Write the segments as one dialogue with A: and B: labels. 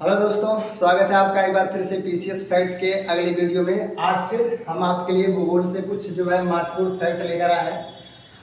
A: Hello दोस्तों, स्वागत है आपका एक बार फिर से पीसीएस फैक्ट के अगली वीडियो में। आज फिर हम आपके लिए भूगोल से कुछ जो है महत्वपूर्ण फैक्ट लेकर आए हैं।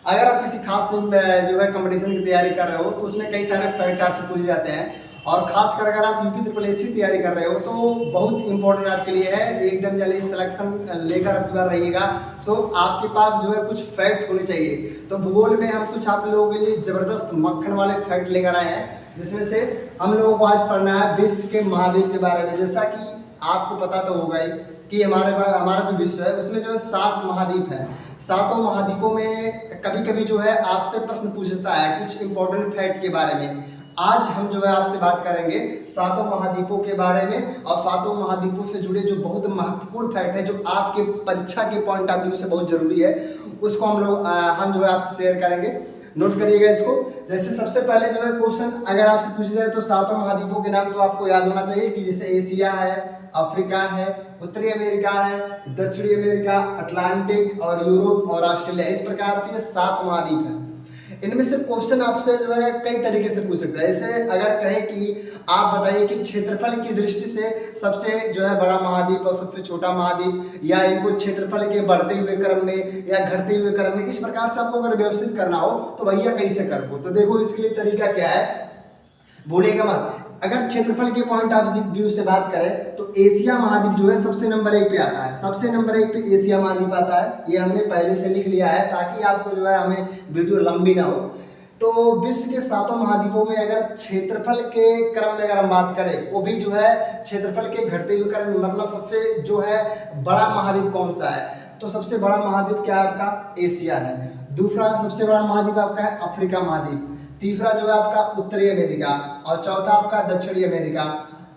A: अगर आप किसी खास जो है कंपटीशन की तैयारी कर रहे हो तो उसमें कई सारे फैक्ट आपसे पूछे जाते हैं, और खासकर अगर आप यूपी ट्रिपल एस की तैयारी कर रहे हो तो बहुत इंपॉर्टेंट आपके लिए है। एकदम जल्दी सिलेक्शन लेकर अब बार रहिएगा तो आपके पास जो है कुछ फैक्ट होने चाहिए। तो भूगोल में हम कुछ आप लोगों के लिए जबरदस्त मक्खन वाले फैक्ट लेकर आए हैं, जिसमें से हम लोगों को आज पढ़ना है विश्व के महाद्वीप के बारे में। जैसा कि आपको पता तो होगा ही कि हमारा जो विश्व है उसमें जो है 7 महाद्वीप है। सातों महाद्वीपों में कभी कभी जो है आपसे प्रश्न पूछता है कुछ इंपॉर्टेंट फैक्ट के बारे में। आज हम जो है आपसे बात करेंगे सातों महाद्वीपों के बारे में, और सातों महाद्वीपों से जुड़े जो बहुत महत्वपूर्ण फैक्ट है जो आपके परीक्षा के पॉइंट ऑफ व्यू से बहुत जरूरी है, उसको हम जो है आपसे शेयर करेंगे। नोट करिएगा इसको। जैसे सबसे पहले जो है क्वेश्चन अगर आपसे पूछा जाए तो सातों महाद्वीपों के नाम तो आपको याद होना चाहिए कि जैसे एशिया है, अफ्रीका है, उत्तरी अमेरिका है, दक्षिणी अमेरिका, अटलांटिक और यूरोप और ऑस्ट्रेलिया। इस प्रकार से ये 7 महाद्वीप है। इनमें से क्वेश्चन आपसे जो है कई तरीके से पूछ सकता है। जैसे अगर कहें कि आप बताइए कि क्षेत्रफल की दृष्टि से सबसे जो है बड़ा महाद्वीप और सबसे छोटा महाद्वीप, या इनको क्षेत्रफल के बढ़ते हुए क्रम में या घटते हुए क्रम में, इस प्रकार से आपको अगर व्यवस्थित करना हो तो भैया कैसे करो। तो देखो इसके लिए तरीका क्या है, भूलिएगा मत। अगर क्षेत्रफल के पॉइंट ऑफ व्यू से बात करें तो एशिया महाद्वीप जो है सबसे नंबर 1 पे आता है। सबसे नंबर 1 पे एशिया महाद्वीप आता है। ये हमने पहले से लिख लिया है ताकि आपको जो है हमें वीडियो लंबी ना हो। तो विश्व के 7 महाद्वीपों में अगर क्षेत्रफल के क्रम में अगर हम बात करें, वो भी जो है क्षेत्रफल के घटते हुए क्रम में, मतलब सबसे जो है बड़ा महाद्वीप कौन सा है, तो सबसे बड़ा महाद्वीप क्या है आपका, एशिया है। दूसरा सबसे बड़ा महाद्वीप आपका है अफ्रीका महाद्वीप। तीसरा जो है आपका उत्तरी अमेरिका, और चौथा आपका दक्षिणी अमेरिका,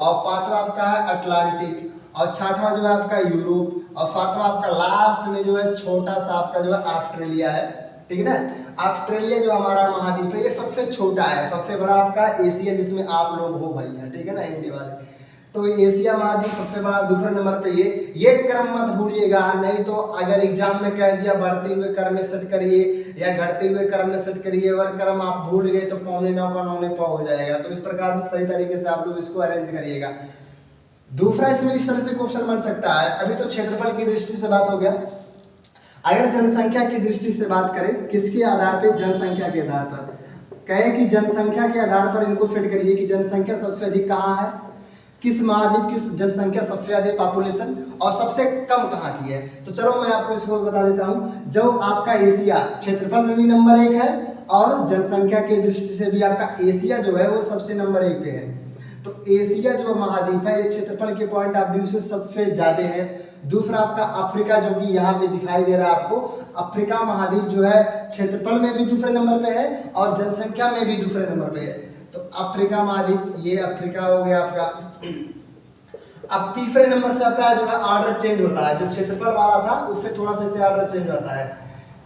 A: और पांचवा आपका है अटलांटिक, और छठवां जो है आपका यूरोप, और सातवां आपका लास्ट में जो है छोटा सा आपका जो है ऑस्ट्रेलिया है। ठीक है ना। ऑस्ट्रेलिया जो हमारा महाद्वीप है ये सबसे छोटा है। सबसे बड़ा आपका एशिया जिसमें आप लोग हो भैया, ठीक है ना, इंडिया वाले। तो एशिया महाद्वीप सबसे बड़ा दूसरे नंबर पे ये क्रम मत भूलिएगा, नहीं तो अगर एग्जाम में कह दिया बढ़ते हुए क्रम में सेट करिए या घटते हुए क्रम में सेट करिए, अगर क्रम आप भूल गए तो पौने 9 का 9 हो जाएगा। तो इस प्रकार से सही तरीके से आप लोग इसको अरेंज करिएगा। दूसरा इसमें इस तरह से क्वेश्चन बन सकता है। अभी तो क्षेत्रफल की दृष्टि से बात हो गया। अगर जनसंख्या की दृष्टि से बात करें, किसके आधार पर, जनसंख्या के आधार पर कहें कि जनसंख्या के आधार पर इनको फिट करिए कि जनसंख्या सबसे अधिक कहाँ है, किस महाद्वीप की जनसंख्या सबसे ज्यादा पॉपुलेशन, और सबसे कम कहाँ की है। तो चलो मैं आपको इसको बता देता हूँ। जो आपका एशिया क्षेत्रफल में भी नंबर 1 है, और जनसंख्या की दृष्टि से भी आपका एशिया जो है वो सबसे नंबर 1 पे है। तो एशिया जो महाद्वीप है ये क्षेत्रफल के पॉइंट ऑफ व्यू से सबसे ज्यादा है। दूसरा आपका अफ्रीका, जो कि यहाँ पे दिखाई दे रहा है आपको, अफ्रीका महाद्वीप जो है क्षेत्रफल में भी दूसरे नंबर पे है और जनसंख्या में भी दूसरे नंबर पे है। तो अफ्रीका महाद्वीप, ये अफ्रीका हो गया आपका। अब तीसरे नंबर से आपका जो है ऑर्डर चेंज होता है। जो क्षेत्रफल वाला था उससे थोड़ा सा इसे ऑर्डर चेंज होता है।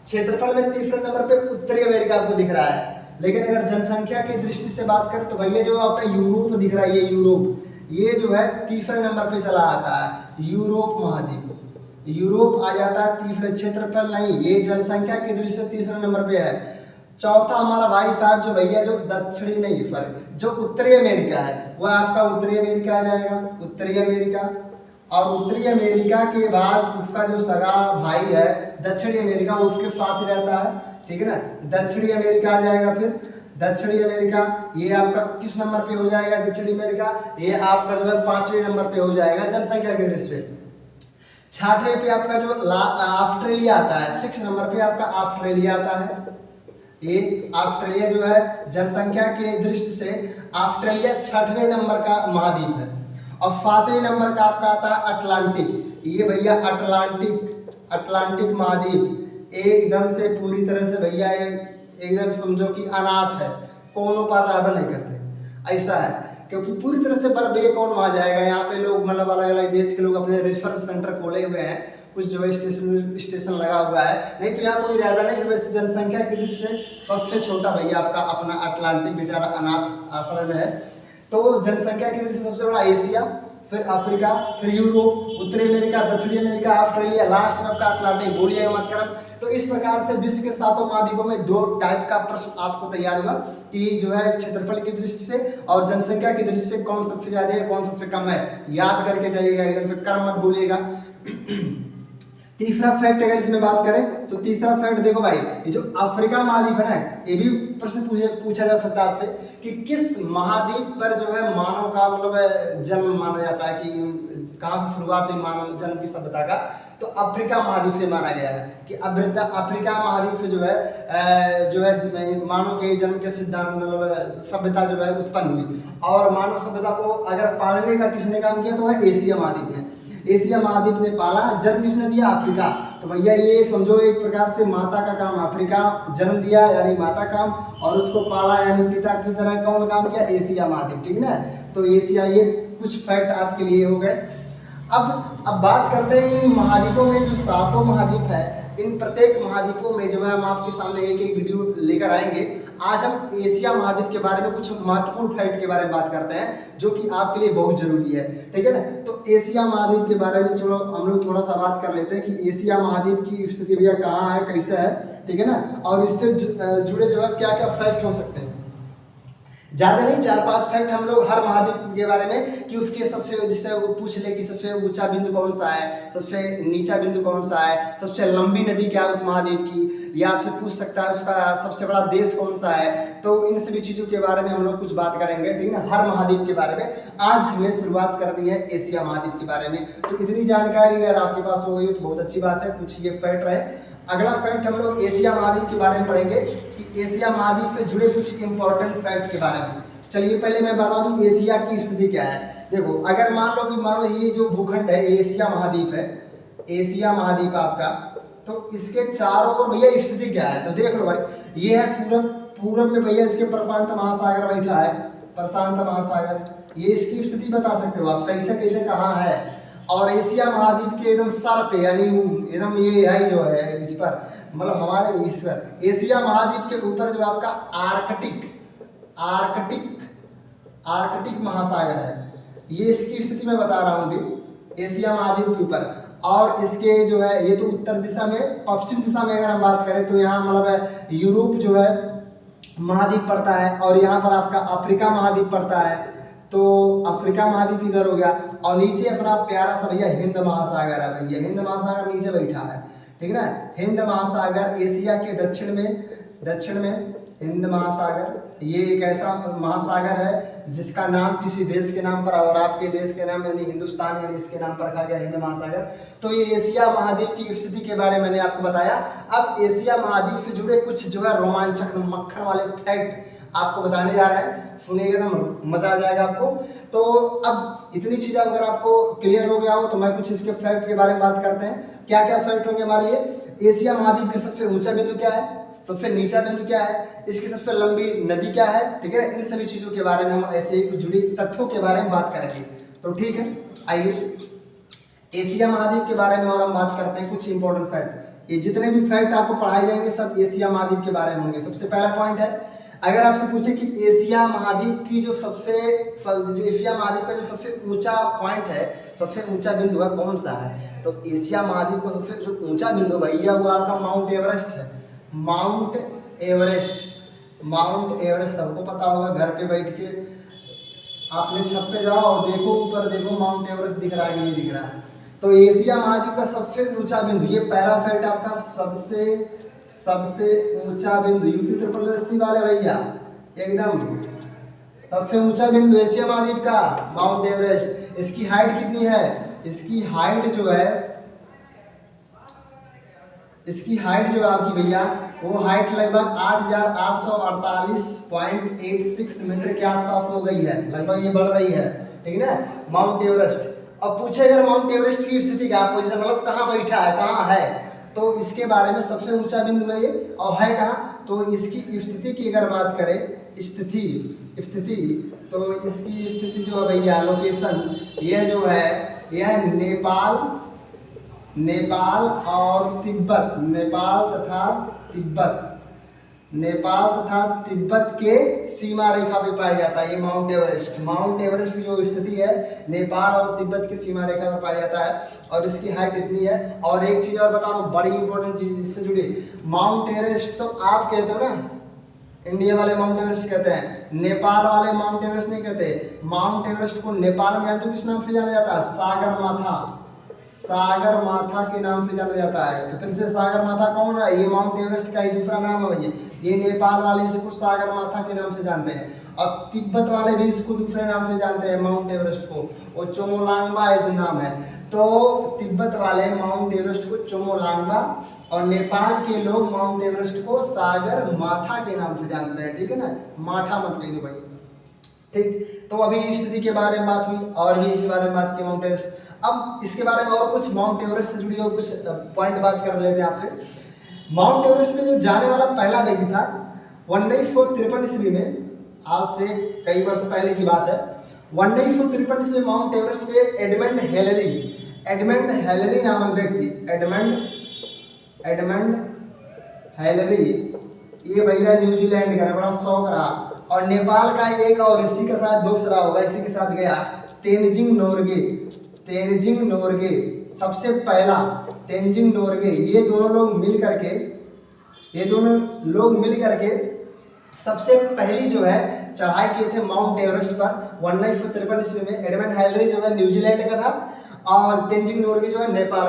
A: क्षेत्रफल में तीसरे नंबर पे उत्तरी अमेरिका आपको दिख रहा है, लेकिन अगर जनसंख्या की दृष्टि से बात करें तो भैया जो आपका यूरोप दिख रहा है, ये यूरोप, ये जो है तीसरे नंबर पे चला आता है। यूरोप महाद्वीप, यूरोप आ जाता है तीसरे। क्षेत्रफल नहीं, ये जनसंख्या की दृष्टि से तीसरे नंबर पे है। चौथा हमारा भाई साहब जो भैया जो दक्षिणी नहीं सॉरी जो उत्तरी अमेरिका है वह आपका उत्तरी अमेरिका आ जाएगा, उत्तरी अमेरिका। और उत्तरी अमेरिका के बाद उसका जो सगा भाई है दक्षिणी अमेरिका, उसके साथ ही रहता है। ठीक है ना, दक्षिणी अमेरिका आ जाएगा। फिर दक्षिणी अमेरिका ये आपका किस नंबर पे हो जाएगा, दक्षिणी अमेरिका ये आपका जो है 5वें नंबर पे हो जाएगा जनसंख्या की दृष्टि से। 6वें पे आपका जो ऑस्ट्रेलिया आता है, 6 नंबर पे आपका ऑस्ट्रेलिया आता है। ये ऑस्ट्रेलिया जो है जनसंख्या की दृष्टि से ऑस्ट्रेलिया 6वें नंबर का महाद्वीप है। और 7वें नंबर का आपका आता है अटलांटिक। ये भैया अटलांटिक महाद्वीप एकदम से पूरी तरह से भैया ये एकदम समझो कि अनाथ है, कोनों पर रहबा नहीं करते, ऐसा है। क्योंकि पूरी तरह से बर्फ ये कौन वहाँ जाएगा। यहाँ पे लोग मतलब अलग अलग देश के लोग अपने रिसर्च सेंटर खोले हुए हैं, कुछ जो है स्टेशन लगा हुआ है, नहीं तो यहाँ कोई रहता नहीं। वैसे जनसंख्या की दृष्टि से सबसे छोटा भैया आपका अपना अटलांटिक बेचारा अनाथ आश्रम है। तो जनसंख्या की दृष्टि से सबसे बड़ा एशिया, फिर अफ्रीका, फिर यूरोप, उत्तरी अमेरिका, दक्षिणी अमेरिका, ऑस्ट्रेलिया, लास्ट में आपका अटलांटिक, भूलिएगा मत करम। तो इस प्रकार से विश्व के 7 महाद्वीपों में 2 टाइप का प्रश्न आपको तैयार हुआ कि जो है क्षेत्रफल की दृष्टि से और जनसंख्या की दृष्टि से कौन सबसे ज्यादा है, कौन सबसे कम है, याद करके जाइएगा एकदम, फिर क्रम मत भूलिएगा। तीसरा फैक्ट अगर इसमें बात करें तो तीसरा फैक्ट देखो भाई, ये जो अफ्रीका महाद्वीप है ना, ये भी प्रश्न पूछा जा सकता है आपसे कि किस महाद्वीप पर जो है मानव का मतलब जन्म माना जाता है, कि कहाँ से शुरुआत हुई मानव जन्म की सभ्यता का। तो अफ्रीका महाद्वीप से माना गया है कि अफ्रीका महाद्वीप से जो है मानव के जन्म के सिद्धांत मतलब सभ्यता जो है उत्पन्न हुई। और मानव सभ्यता को अगर पालने का किसने काम किया तो है एशिया महाद्वीप ने। एशिया महाद्वीप ने पाला, जन्म किसने दिया, अफ्रीका। तो भैया ये समझो एक प्रकार से माता का काम, अफ्रीका जन्म दिया यानी माता काम, और उसको पाला यानी पिता की तरह कौन काम किया, एशिया महाद्वीप, ठीक ना। तो एशिया, ये कुछ फैक्ट आपके लिए हो गए। अब बात करते हैं इन महाद्वीपों में, जो 7 महाद्वीप है, इन प्रत्येक महाद्वीपों में जो है हम आपके सामने एक एक वीडियो लेकर आएंगे। आज हम एशिया महाद्वीप के बारे में कुछ महत्वपूर्ण फैक्ट के बारे में बात करते हैं जो कि आपके लिए बहुत जरूरी है, ठीक है ना। तो एशिया महाद्वीप के बारे में चलो हम लोग थोड़ा सा बात कर लेते हैं कि एशिया महाद्वीप की स्थिति भैया कहाँ है, कैसे है, ठीक है ना, और इससे जुड़े जो है क्या क्या फैक्ट हो सकते हैं। ज्यादा नहीं, 4-5 फैक्ट हम लोग हर महाद्वीप के बारे में, कि उसके सबसे, जिससे वो पूछ ले कि सबसे ऊंचा बिंदु कौन सा है, सबसे नीचा बिंदु कौन सा है, सबसे लंबी नदी क्या है उस महाद्वीप की, या फिर पूछ सकता है उसका सबसे बड़ा देश कौन सा है। तो इन सभी चीजों के बारे में हम लोग कुछ बात करेंगे, ठीक है ना, हर महाद्वीप के बारे में। आज हमें शुरुआत करनी है एशिया महाद्वीप के बारे में। तो इतनी जानकारी अगर आपके पास हो गई तो बहुत अच्छी बात है, कुछ ये फैक्ट रहे। अगला फैक्ट हम लोग एशिया महाद्वीप के बारे में पढ़ेंगे कि एशिया महाद्वीप से जुड़े कुछ इंपॉर्टेंट फैक्ट के बारे में। चलिए पहले मैं बता दूं एशिया की स्थिति क्या है। देखो अगर मान लो ये जो भूखंड है एशिया महाद्वीप है, एशिया महाद्वीप आपका, तो इसके चारों ओर भैया स्थिति क्या है, तो देख लो भाई, ये है पूरब में भैया इसके प्रशांत महासागर बैठा है, प्रशांत महासागर, ये इसकी स्थिति बता सकते हो आप कैसे कैसे कहाँ है। और एशिया महाद्वीप के एकदम सर पे यानी एकदम ये है जो है इस पर, मतलब हमारे इस पर एशिया महाद्वीप के ऊपर जो आपका आर्कटिक महासागर है, ये इसकी स्थिति मैं बता रहा हूँ अभी एशिया महाद्वीप के ऊपर। और इसके जो है ये तो उत्तर दिशा में, पश्चिम दिशा में अगर हम बात करें तो यहाँ मतलब यूरोप जो है महाद्वीप पड़ता है, और यहाँ पर आपका अफ्रीका महाद्वीप पड़ता है। तो अफ्रीका महाद्वीप इधर हो गया, और नीचे अपना प्यारा सा भैया हिंद महासागर है, भैया हिंद महासागर नीचे बैठा है, ठीक है ना। हिंद महासागर एशिया के दक्षिण में हिंद महासागर, ये एक ऐसा महासागर है जिसका नाम किसी देश के नाम पर, और आपके देश के नाम यानी हिंदुस्तान यानी इसके नाम पर रखा गया हिंद महासागर। तो ये एशिया महाद्वीप की स्थिति के बारे में मैंने आपको बताया। अब एशिया महाद्वीप से जुड़े कुछ जो है रोमांचक मक्खन वाले फैक्ट आपको बताने जा रहा है, सुनिएगा एकदम मजा आ जाएगा आपको। तो अब इतनी चीज अगर आपको क्लियर हो गया हो तो मैं कुछ इसके फैक्ट के बारे में बात करते हैं। क्या क्या फैक्ट होंगे हमारे लिए। एशिया महाद्वीप का सबसे ऊंचा बिंदु क्या है, सबसे नीचा बिंदु क्या है, इसकी सबसे लंबी नदी क्या है, ठीक है। इन सभी चीजों के बारे में हम ऐसे ही कुछ जुड़ी तथ्यों के बारे में बात करेंगे। तो ठीक है, आइए एशिया महाद्वीप के बारे में और हम बात करते हैं कुछ इंपॉर्टेंट फैक्ट। ये जितने भी फैक्ट आपको पढ़ाए जाएंगे सब एशिया महाद्वीप के बारे में होंगे। सबसे पहला पॉइंट है, अगर आपसे पूछे कि एशिया महाद्वीप की जो एशिया महाद्वीप का जो सबसे ऊंचा पॉइंट है, सबसे ऊंचा बिंदु है कौन सा है, तो एशिया महाद्वीप का सबसे जो ऊंचा बिंदु भैया वो आपका माउंट एवरेस्ट है। माउंट एवरेस्ट सबको पता होगा, घर पे बैठ के आपने छत पे जाओ और देखो ऊपर देखो माउंट एवरेस्ट दिख रहा है कि नहीं दिख रहा है। तो एशिया महाद्वीप का सबसे ऊंचा बिंदु, ये पहला फैक्ट आपका, सबसे ऊंचा बिंदु यूपी उत्तर प्रदेश वाले भैया एकदम सबसे ऊंचा बिंदु एशिया महाद्वीप का माउंट एवरेस्ट। इसकी हाइट कितनी है, इसकी हाइट जो है आपकी भैया वो हाइट लगभग 8,848.86 मीटर के आसपास हो गई है, लगभग ये बढ़ रही है, ठीक है ना, माउंट एवरेस्ट। अब पूछे अगर माउंट एवरेस्ट की स्थिति क्या पोजीशन, मतलब कहाँ बैठा है, कहाँ है, तो इसके बारे में सबसे ऊंचा बिंदु है ये, और है कहाँ, तो इसकी स्थिति की अगर बात करें स्थिति तो इसकी स्थिति जो है भैया लोकेशन, यह जो है यह नेपाल और तिब्बत, नेपाल तथा तिब्बत, नेपाल तथा तिब्बत के सीमा रेखा पे पाया जाता है ये माउंट एवरेस्ट। माउंट एवरेस्ट की जो स्थिति है नेपाल और तिब्बत की सीमा रेखा पर पाया जाता है और इसकी हाइट इतनी है। और एक चीज और बता रहा हूँ, बड़ी इंपॉर्टेंट चीज इससे जुड़ी, माउंट एवरेस्ट तो आप कहते हो ना, इंडिया वाले माउंट एवरेस्ट कहते हैं, नेपाल वाले माउंट एवरेस्ट नहीं कहते। माउंट एवरेस्ट को नेपाल में जानते हो किस नाम से जाना जाता है? सागर माथा। सागर माथा के नाम से जाना जाता है। तो फिर से सागर माथा कौन है? ये माउंट एवरेस्ट का ही दूसरा नाम है भैया। ये नेपाल वाले इसको सागर माथा के नाम से जानते हैं और तिब्बत वाले भी इसको दूसरे नाम से जानते हैं माउंट एवरेस्ट को, वो चोमोलांगबा ऐसे नाम है। तो तिब्बत वाले माउंट एवरेस्ट को चोमोलांगबा और नेपाल के लोग माउंट एवरेस्ट को सागर माथा के नाम से जानते हैं। ठीक है ना, माथा मत कह दो भाई। ठीक, तो अभी स्थिति के बारे में बात हुई और भी इसके बारे में बात की माउंट एवरेस्ट। अब इसके बारे में और कुछ माउंट एवरेस्ट से जुड़ी और कुछ पॉइंट बात कर लेते हैं आपसे। माउंट एवरेस्ट में जो जाने वाला पहला व्यक्ति था 1953 ईस्वी में, आज से कई वर्ष पहले की बात है, 1953 ईस्वी माउंट एवरेस्ट पे एडमंड हेलेरी नामक व्यक्ति, एडमंड हेलेरी, ये भैया न्यूजीलैंड का बड़ा शौक रहा और नेपाल का एक और इसी के साथ दोस्त रहा होगा, इसी के साथ गया तेनजिंग नोर्गे सबसे पहला, तेनजिंग नोर्गे। ये दोनों लोग मिल करके सबसे पहली जो है चढ़ाई किए थे माउंट एवरेस्ट पर 1953 ईस्वी में। एडमंड हेलेरी जो है न्यूजीलैंड का था और तेनजिंग नोर्गे जो है नेपाल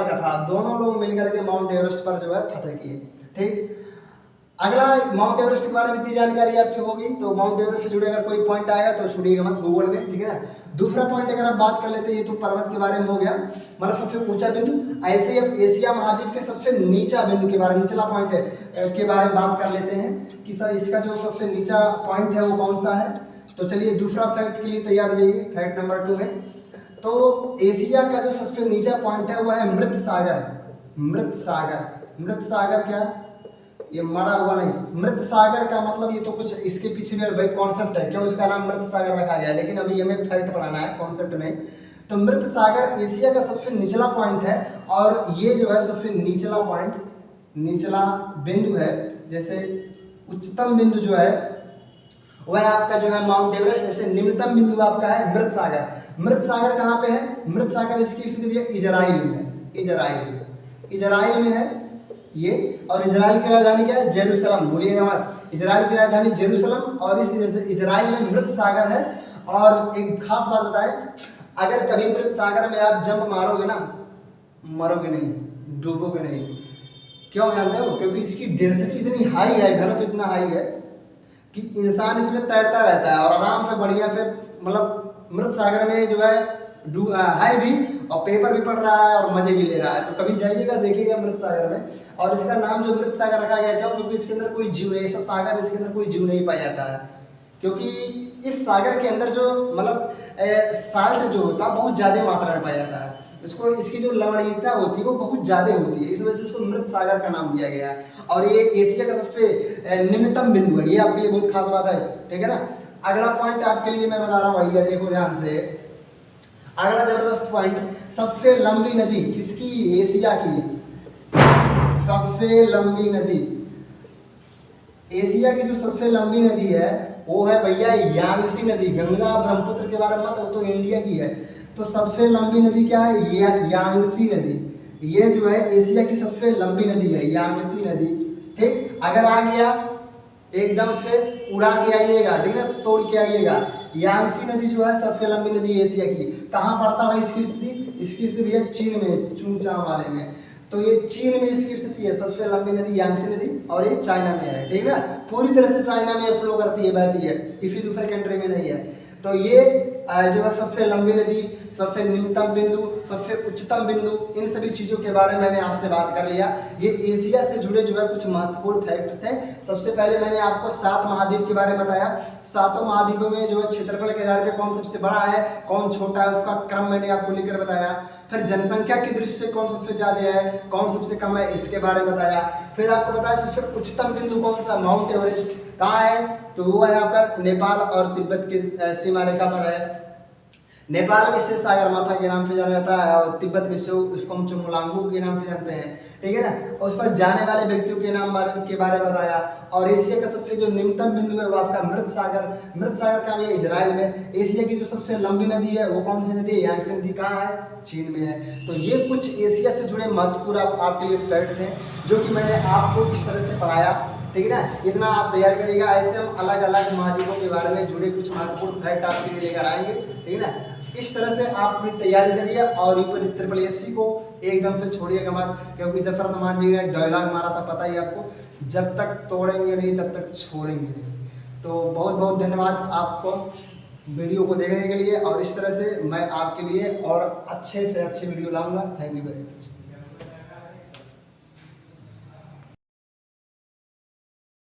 A: का था। दोनों लोग मिलकर के माउंट एवरेस्ट पर जो है फतह किए। ठीक, अगला माउंट एवरेस्ट के बारे में इतनी जानकारी आपकी होगी, तो माउंट एवरेस्ट से जुड़े अगर कोई पॉइंट आएगा तो छूटिएगा मत गूगल में। ठीक है ना, दूसरा पॉइंट अगर आप बात कर लेते हैं, ये तो पर्वत के बारे में हो गया, मतलब सबसे ऊंचा बिंदु। ऐसे ही अब एशिया महाद्वीप के सबसे नीचा बिंदु के बारे में, निचला पॉइंट है के बारे में बात कर लेते हैं कि सर इसका जो सबसे नीचा पॉइंट है वो कौन सा है। तो चलिए दूसरा फैक्ट के लिए तैयार रहिए, फैक्ट नंबर 2 में। तो एशिया का जो सबसे नीचा पॉइंट है वो है मृत सागर क्या? ये मरा हुआ नहीं, मृत सागर का मतलब ये तो कुछ इसके पीछे में भाई कॉन्सेप्ट है, क्यों इसका नाम मृत सागर रखा गया, लेकिन अभी हमें फैक्ट पढ़ाना है, कॉन्सेप्ट नहीं। तो मृत सागर एशिया का सबसे निचला पॉइंट है और ये जो है सबसे निचला पॉइंट, निचला बिंदु है। जैसे उच्चतम बिंदु जो है वह आपका जो है माउंट एवरेस्ट, जैसे निम्नतम बिंदु आपका है मृत सागर। मृत सागर कहाँ पे है? मृत सागर इसकी स्थिति भी इजराइल में है, इजराइल में है ये। और इजराइल की राजधानी क्या है? जेरूसलम, भूलिएगा मत, इजराइल की राजधानी जेरूसलम और इस इजराइल में मृत सागर है। और एक खास बात बताएं, अगर कभी मृत सागर में आप जंप मारोगे ना, मरोगे नहीं, डूबोगे नहीं। क्यों जानते हो? क्योंकि इसकी डेंसिटी इतनी हाई है, घनत्व इतना हाई है कि इंसान इसमें तैरता रहता है और आराम से बढ़िया, फिर मतलब मृत सागर में जो है भी और पेपर भी पढ़ रहा है और मजे भी ले रहा है। तो कभी जाइएगा देखिएगा मृत सागर में। और इसका नाम जो मृत सागर रखा गया क्यों? क्योंकि इसके अंदर कोई जीव नहीं, ऐसा सागर इसके अंदर कोई जीव नहीं पाया जाता है, क्योंकि इस सागर के अंदर जो मतलब साल्ट जो होता है बहुत ज्यादा मात्रा में पाया जाता है। इसकी जो लवणीयता होती है वो बहुत ज्यादा होती है, इस वजह से इसको मृत सागर का नाम दिया गया है। और ये एशिया का सबसे निम्नतम बिंदु है, ये आपके लिए बहुत खास बात है। ठीक है ना, अगला पॉइंट आपके लिए मैं बता रहा हूँ भैया, देखो ध्यान से। अगला जबरदस्त पॉइंट, सबसे लंबी नदी किसकी? एशिया की सबसे लंबी नदी, एशिया की जो सबसे लंबी नदी है वो है भैया यांगसी नदी। गंगा ब्रह्मपुत्र के बारे में मत, वो तो इंडिया की है। तो सबसे लंबी नदी क्या है? ये यांगसी नदी। ये जो है एशिया की सबसे लंबी नदी है, यांगसी नदी। ठीक, अगर आ गया एकदम से उड़ा के आइएगा, ठीक है, तोड़ के आइएगा। यांगसी नदी जो है सबसे लंबी नदी एशिया की। कहाँ पड़ता है इसकी स्थिति? इसकी स्थिति है चीन में, चुंगचांग वाले में। तो ये चीन में इसकी स्थिति है, सबसे लंबी नदी यांगसी नदी, और ये चाइना में है। ठीक है, पूरी तरह से चाइना में फ्लो करती है, बहती है, किसी दूसरे कंट्री में नहीं है। तो ये जो है सबसे लंबी नदी, सबसे निम्नतम बिंदु, सबसे उच्चतम बिंदु, इन सभी चीजों के बारे में मैंने आपसे बात कर लिया। ये एशिया से जुड़े जो है कुछ महत्वपूर्ण फैक्ट थे। सबसे पहले मैंने आपको 7 महाद्वीप के बारे में बताया। 7 महाद्वीपों में जो है क्षेत्रफल के आधार पे कौन सबसे बड़ा है, कौन छोटा है, उसका क्रम मैंने आपको लिखकर बताया। फिर जनसंख्या की दृष्टि से कौन सबसे ज्यादा है, कौन सबसे कम है, इसके बारे में बताया। फिर आपको बताया सबसे उच्चतम बिंदु कौन सा, माउंट एवरेस्ट कहाँ है, तो वो है आपका नेपाल और तिब्बत की सीमा रेखा पर है। नेपाल में इसे सागरमाथा के नाम से जाना जाता है और तिब्बत में से उसको हम चुमोलांगू के नाम से जानते हैं, ठीक है ना। और उस पर जाने वाले व्यक्तियों के नाम के बारे में बताया। और एशिया का सबसे जो निम्नतम बिंदु है वो आपका मृत सागर का भी है इजराइल में। एशिया की जो सबसे लंबी नदी है वो कौन सी नदी है? यांगत्से नदी कहाँ है? चीन में है। तो ये कुछ एशिया से जुड़े महत्वपूर्ण आपके लिए फैक्ट थे जो कि मैंने आपको इस तरह से पढ़ाया, ठीक है ना। इतना आप तैयार करिएगा, ऐसे हम अलग अलग महाद्वीपों के बारे में जुड़े कुछ महत्वपूर्ण फैक्ट आपके लिए लेकर आएंगे, ठीक है ना। इस तरह से आप अपनी तैयारी करिए और ऊपर SSC को एकदम से छोड़िएगा मत, क्योंकि दशरथ मान जी ने डायलॉग मारा था, पता ही आपको, जब तक तोड़ेंगे नहीं तब तक छोड़ेंगे नहीं। तो बहुत बहुत धन्यवाद आपको वीडियो को देखने के लिए, और इस तरह से मैं आपके लिए और अच्छे से अच्छे वीडियो लाऊंगा। Thank you very much.